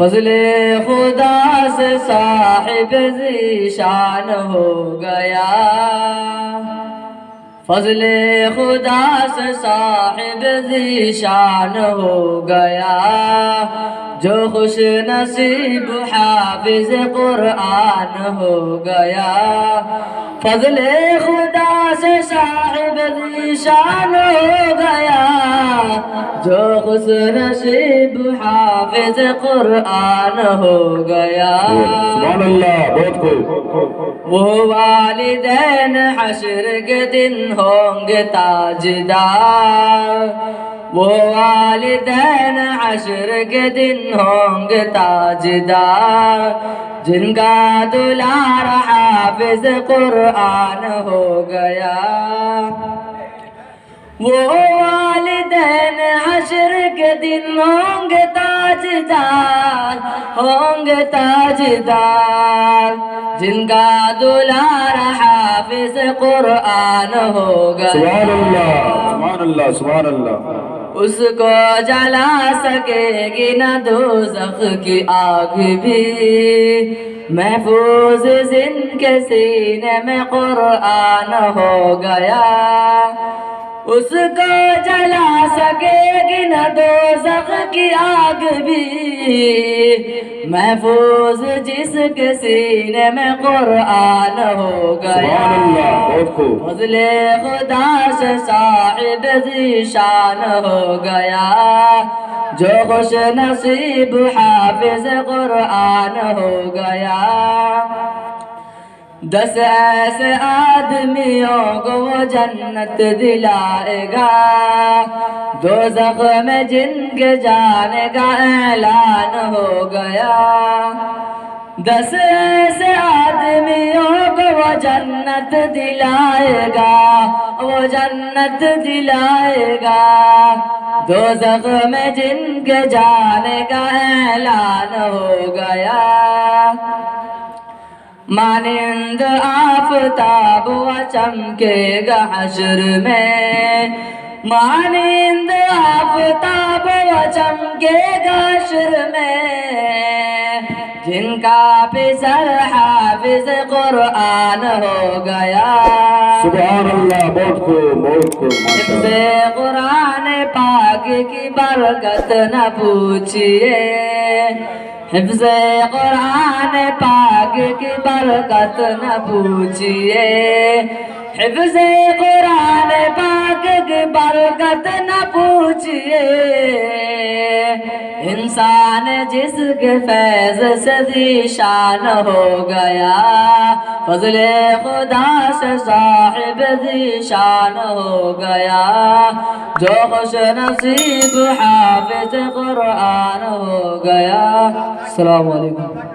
فضل خدا سے صاحب ذیشان ہو گیا، فضل خدا سے صاحب ذیشان ہو گیا، جو خوش نصیب حافظ قرآن ہو گیا۔ فضل خدا سے صاحب ذیشان ہو گیا، جو خوش نصیب حافظ قرآن ہو گیا۔ سبحان اللہ، بہت خوب۔ وہ والدین حشر کے دن ہوں گے تاجدار، وہ والدین حشر کے دن ہوں گے تاجدار، جن کا دلار حافظ قرآن ہو گیا۔ وہ والدین حشر کے دن ہوں گے تاجدار، ہوں گے تاجدار، جن کا دلار حافظ قرآن ہو گیا۔ سبحان اللہ، سبحان اللہ، سبحان اللہ۔ اس کو جلا سکے گی نہ دوزخ کی آگ بھی، محفوظ جن کے سینے میں قرآن ہو گیا۔ اس کو جلا سکے گی نہ دوزخ کی آگ بھی، محفوظ جس کے سینے میں قرآن ہو گیا۔ سبحان اللہ، بہت خوب۔ فضل خدا سے صاحب ذیشان ہو گیا، جو خوش نصیب حافظ قرآن ہو گیا۔ 10 ایسے آدمیوں کو وہ جنت دلائے گا، دوزخ میں جن کے جانے کا اعلان ہو گیا۔ 10 ایسے آدمیوں کو وہ جنت دلائے گا، وہ جنت دلائے گا، دوزخ میں جن کے جانے کا اعلان ہو گیا۔ مانند آفتاب وہ چمکے گا حشر میں، مانند آفتاب وہ چمکے گا حشر میں، جن کا پسر حافظ قرآن ہو گیا۔ سبحان اللہ، بہت خوب، بہت خوب۔ حفظ قرآن پاک کی برکت نہ پوچھئے، حفظ قرآن پاک کی برکت نہ پوچھئے، حفظ قرآن پاک کی برکت نہ پوچھئے، انسان جس کے فیض سے ذیشان ہو گیا، فضل خدا سے صاحب ذیشان ہو گیا، جو خوش نصیب حافظ قرآن ہو گیا۔ السلام علیکم۔